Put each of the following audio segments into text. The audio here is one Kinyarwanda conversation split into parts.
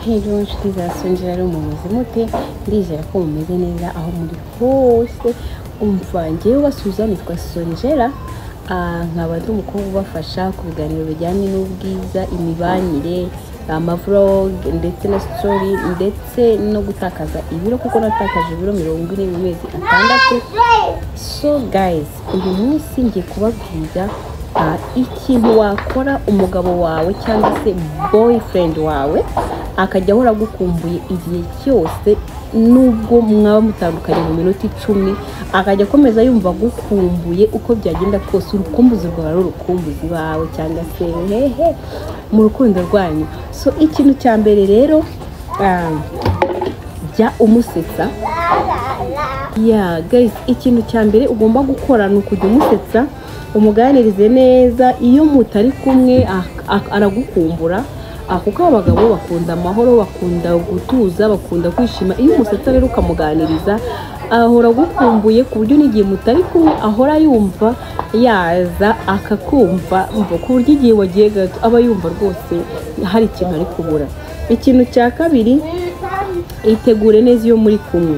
Hello nshuti za Sonjera mumeze mute ndizera ko mumeze neza aho muri hose umva ngewe basuza nitwa Sonjera nkaba ndi umukobwa ubafasha ku biganiro bijyanye n'ubwiza imibanire amavlog ndetse na story ndetse no gutakaza ibiro kuko natakaje ibiro 40 mu mezi atandatu. So guys, uyu munsi ngiye kubabwira ikintu wakora umugabo wawe cyangwa se boyfriend wawe akajya ahora gukumbuye igihe cyose nubwo mwaba mutandukanye mu minota 10 akajya akomeza yumva gukumbuye uko byagenda kose urukumbuzi rwawe urukumbuzi bawe cyangwa se hehe mu rukundo rwanyu. So ikintu cya mbere rero jya umusetsa. Guys, ikintu cya mbere ugomba gukora ni ukujya umusetsa umuganirize neza. Iyo mutari kumwe aragukumbura kuko abagabo bakunda amahoro, bakunda gutuza, bakunda kwishima. Iyo umusetsa rero ukamuganiriza ahora gukumbuye ku buryo n'igihe mutari kumwe ahora yumva yaza akakumva ku buryo igihe wagiye gato aba yumva rwose hari ikintu ari kubura. Ikintu cya kabiri, itegure neza iyo muri kumwe,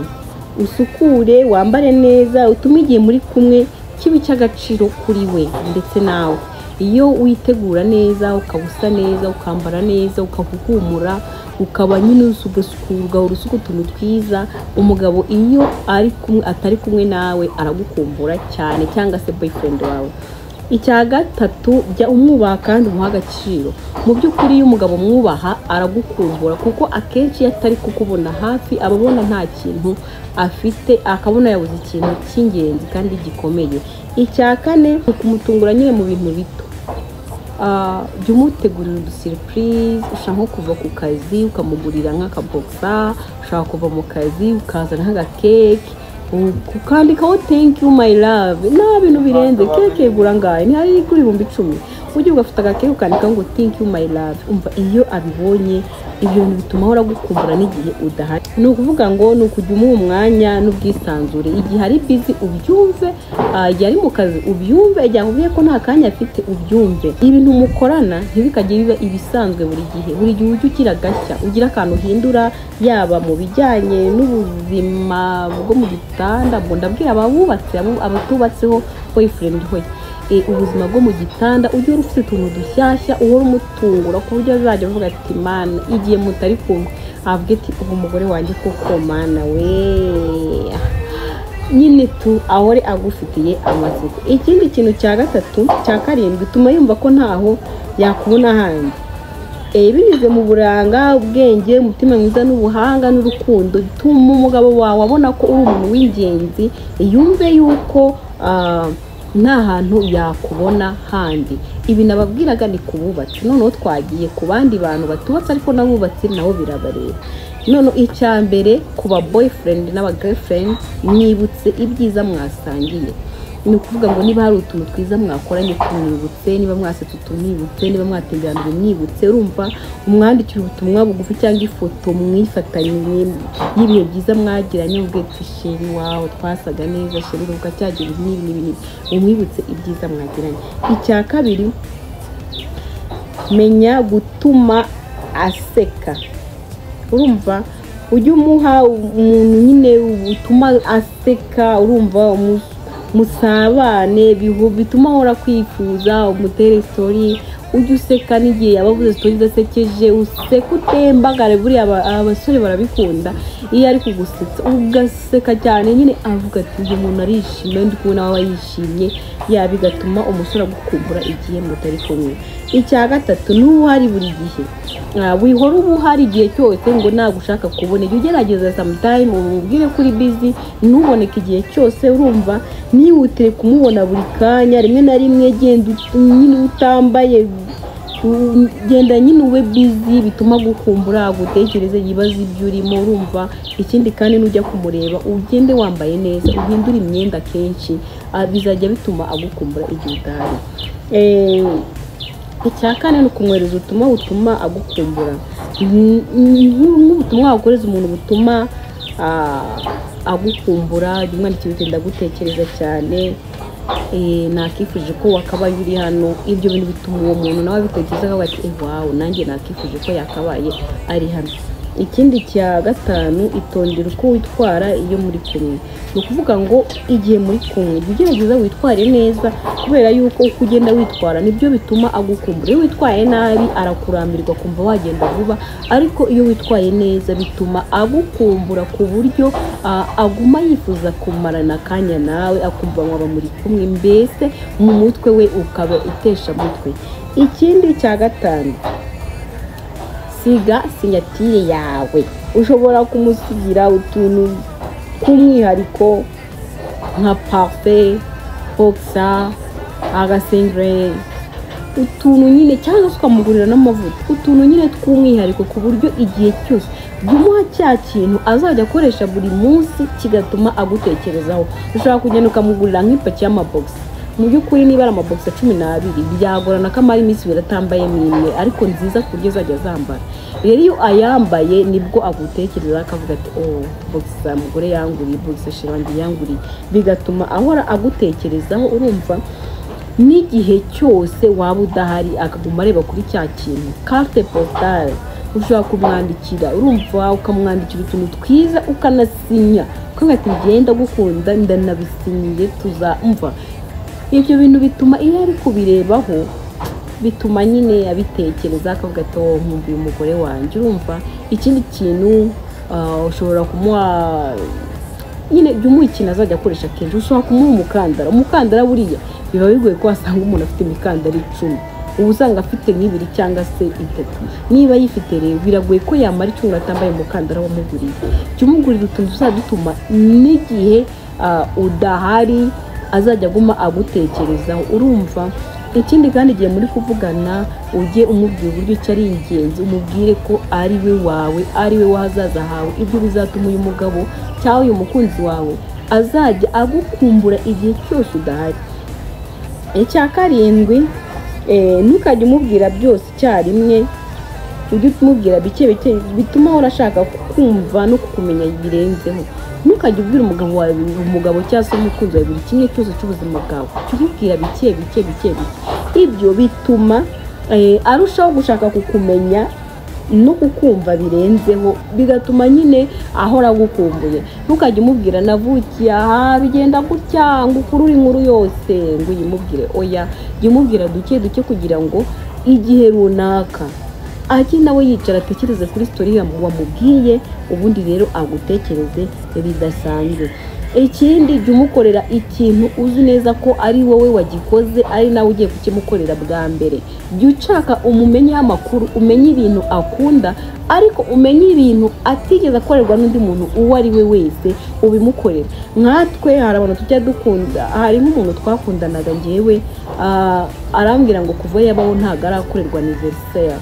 usukure, wambare neza, utume igihe muri kumwe kibi cy'agaciro kuri we ndetse nawe. Iyo witegura neza, ukabusa neza, ukambara neza, ukahuhumura, ukaba nyine usugasukura urusuku tuntu twiza, umugabo iyo atari kumwe nawe aragukumbura cyane cyangwa se boyfriend wawe. Icya gatatu, jya umwubaha kandi umuha agaciro. Mu by'ukuri iyo umugabo mwubaha aragukumbura kuko akenshi iyo atari kukubona hafi ababona nta kintu afite, akabona yabuze ikintu cy'ingenzi kandi gikomeye. Icya kane, ukumutungura nyine mu bintu bito. Jya umutegurira udusurprise. Ushaka nko kuva ku kazi ukamugurira nk'akaboxa, ushaka kuva mu kazi ukazana nk'agakeke ukandikaho thank you my love. Nta bintu birenze, keke igura ngahe ntihari igura 10,000, ujye ugafata agakeke ukandikaho ngo thank you my love. Umva iyo abibonye ibyo bintu bituma ahora gukumbura n'igihe udahari. Ni ukuvuga ngo ni ukujya umuha umwanya n'ubwisanzure. Igihe ari busy ubyumve, igihe ari mu kazi ubyumve, igihe akubwiye ko nta kanya afite ubyumve. Ibintu mukorana ntibikajye biba ibisanzwe buri gihe ujye ugira gashya, ugira akantu uhindura, yaba mu bijyanye n'ubuzima bwo mu gitanda. Ndabwira ababubatse, abatubatseho boyfriend hoye, ubuzima bwo mu gitanda ujye ufite utuntu dushyashya uhora umutungura ku buryo azajya avuga ati mana igihe mutari kumwe avuge ati ubu mugore wanjye koko mana we, nyine ahore agufitiye amatsiko. Ikindi kintu cya gatatu, cya karindwi, tuma yumva ko ntaho yakubona handi. Binyuze mu buranga, ubwenge, umutima mwiza n'ubuhanga n'urukundo, bituma umugabo wawe abona ko uri umuntu w'ingenzi, yumve yuko nta hantu yakubona handi. Ibi nababwiraga ni kububatse, noneho twagiye ku bandi bantu batubatse ariko nabubatse nabo birabareba. None icya mbere ku ba boyfriend n'aba girlfriend, mwibutse ibyiza mwasangiye. Ni ukuvuga ngo niba hari utuntu twiza mwakoranye tumwibutse, niba mwasetse tumwibutse, niba mwatemberana mwibutse. Urumva umwandikira ubutumwa bugufi cyangwa ifoto mwifatanye y'ibihe byiza mwagiranye, ubwete sheri wawe twasaga neza, sheri uruka cyagira n'ibi umwibutse ibyiza mwagiranye. Icya kabiri, menya gutuma aseka. Urumva ujye umuha umuntu nyine utuma aseka, urumva musabane, bituma ahora kwifuza, umutere story, ujye useka n'igihe yabavuze story idasekeje, useka utembagare. Buriya abasore barabikunda iyo ari kugusetsa ugaseka cyane, nyine avuga ati uyu muntu arishimye, ndi kubona aba yishimye, bigatuma umusore agukumbura igihe mutari kumwe. Icya gatatu, n'uhari buri gihe, wihora uba uhari igihe cyose ngo nagushaka kubona. Jya ugerageza sometime umubwire kuri busy, ntuboneke igihe cyose. Urumva nihutire kumubona buri kanya, rimwe na rimwe genda nyine utambaye, genda nyine ube busy, bituma gukumbura, gutekereza yibaza ibyo urimo. Urumva ikindi kandi nujya kumureba ugende wambaye neza, uhindura imyenda kenshi, bizajya bituma agukumbura igihe udahari. Icya kane ni ukumwereza ubutumwa butuma agukumbura. Nk'ubutumwa wakoreza umuntu butuma agukumbura, jya umwandikira uti ndagutekereza cyane, nakifuje ko wakabaye uri hano. Ibyo bintu bituma uwo muntu nawe bitekereza ko ati wow nanjye nakifuje ko yakabaye ari hano. ikindi cya gatanu, itondera uko witwara iyo muri kumwe. Ni ukuvuga ngo igihe muri kumwe jya ugerageza witware neza, kubera yuko uko ugenda witwara nibyo bituma agukumbura. Iyo witwaye nabi arakurambirwa kumva wagenda vuba, ariko iyo witwaye neza bituma agukumbura ku buryo aguma yifuza kumarana akanya nawe, akumva mwaba muri kumwe, mbese mu mutwe we ukaba utesha mutwe. Ikindi cya gatanu, siga sinyatire yawe. Ushobora kumusigira utuntu tw'umwihariko nka parfait, boxer, agasengre, utuntu nyine, cyangwa se ukamugurira n'amavuta, utuntu nyine tw'umwihariko ku buryo igihe cyose jumuha cya kintu azajya akoresha buri munsi kigatuma agutekerezaho. Ushobora kugenda ukamugurira nk'ipaki y'amabogisi. Mu by'ukuri niba ari amabogisi 12 byagorana ko amara iminsi 2 atambayemo imwe, ariko nziza ku buryo azajya azambara. Rero iyo ayambaye nibwo agutekereza akavuga ati bogisi umugore yanguriye, bogisi shirangi yanguriye, bigatuma ahora agutekerezaho. Urumva n'igihe cyose waba udahari akaguma areba kuri cya kintu. Carte postale ushobora kumwandikira, urumva ukamwandikira utuntu twiza ukanasinya kuko ati ngenda gukunda ndanabisinyiye tuzamva. Ibyo bintu bituma iyo ari kubirebaho bituma nyine abitekereza akavuga ati nkumbuye umugore wanjye. Urumva ikindi kintu ushobora kumuha nyine jumuha ikintu azajya akoresha kenshi. Ushobora kumuha umukandara buriya biba bigoye ko wasanga umuntu afite imikandara 10, ubu usanga afite nk'ibiri cyangwa se 3. Niba yifite rero biragoye ko yamara 10 atambaye umukandara wamuguriye. Cyumugurira utuntu uzadutuma n'igihe udahari azajya aguma agutekerezaho. Urumva ikindi kandi igihe muri kuvugana ujye umubwira uburyo cyari ingenzi, umubwire ko ari we wawe, ari we wahazaza hawe. Ibyo bizatuma uyu mugabo cyangwa uyu mukunzi wawe azajya agukumbura igihe cyose udahari. Icya karindwi, ntukajye umubwira byose icyarimwe, ujye umubwira bike bike bituma ahora ashaka kumva no kukumenya birenzeho. Ntukajye ubwira umugabo cyangwa se umukunzi wawe buri kimwe cyose cy'ubuzima bwawe, cyubwira bike bike. Ibyo bituma arushaho gushaka kukumenya no kukumva birenzeho, bigatuma nyine ahora agukumbuye. Ntukajye umubwira navukiye aha bigenda gutya ngo ukurure inkuru yose ngo uyimubwire. Oya, jya umubwira duke kugira ngo igihe runaka ajye nawe yicara atekereze kuri story wamubwiye, ubundi rero agutekereze bidasanzwe. Ikindi jya umukorera ikintu uzi neza ko ari wowe wagikoze, ari nawe ugiye kukimukorera bwa mbere. Jya ushaka umumenye amakuru, umenye ibintu akunda, ariko umenye ibintu atigeze akorerwa n'undi muntu uwo ari we wese ubimukorera. Nkatwe hari abantu tujya dukunda, hari nk'umuntu twakundanaga ngewe arambwira ngo kuva yabaho ntago arakorerwa anniversaire.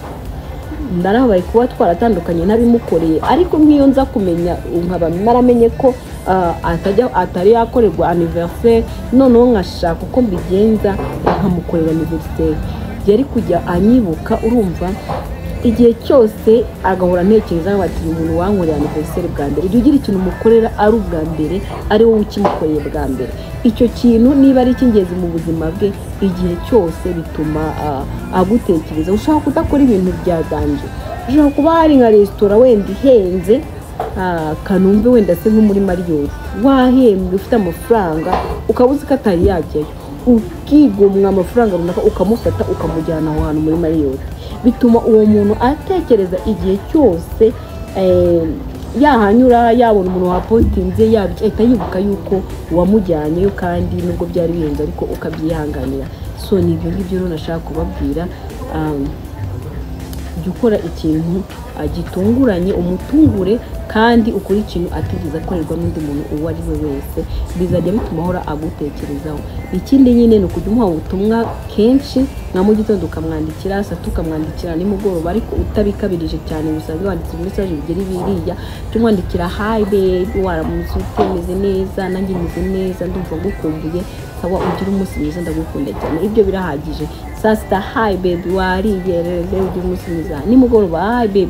Ndarabaye kuba twaratandukanye nabimukoreye, ariko nk'iyo nza kumenya nkaba naramenye ko atari yakorerwa anniversaire, noneho nkashaka uko mbigenza nkamukorera anniversaire, yari kujya anyibuka. Urumva igihe cyose agahora ntekereza bati umuntu wankorera anniversaire bwa mbere. Jya ugira ikintu umukorera ari ubwa mbere, ari wowe ukimukoreye bwa mbere. Icyo kintu niba ari icy'ingenzi mu buzima bwe, igihe cyose bituma agutekereza. Ushobora kudakora ibintu bya danje, ushobora kuba hari nka resitora wenda ihenze, Kanumbe wenda se nko muri Marriott, wahembwe ufite amafaranga ukaba uzi ko atari yajyayo, ukigomwa amafaranga runaka ukamufata ukamujyana aho hantu muri Marriott. Bituma uwo muntu atekereza igihe cyose yahanyura, yabona umuntu wapotinze ahita yibuka yuko wamujyanyeyo, kandi nubwo byari bihenze ariko ukabyihanganira. So ni ibyo ngibyo rero nashaka kubabwira. Jya ukora ikintu gitunguranye, umutungure, kandi ukora ikintu atigeze akorerwa n'undi muntu uwo ari we wese, bizajya bituma ahora agutekerezaho. Ikindi nyine ni ukujya umuha ubutumwa kenshi, nka mu gitondo ukamwandikira, saa 2 ukamwandikira, nimugoroba, ariko utabikabirije cyane. Usanga wanditse message bigeri biriya, tumwandikira hi babe, waramutse utemeze neza, nanjye meze neza, ndumva gukumbuye, sawa ugira umunsi mwiza, ndagukunda cyane. Ibyo birahagije. Saa 6 hi babe, wariye rero ugira umunsi mwiza. Nimugoroba hi babe,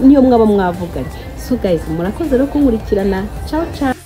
niyo mwaba mwavuganye. So guys, murakoze rero kunkurikirana. Ciao ciao.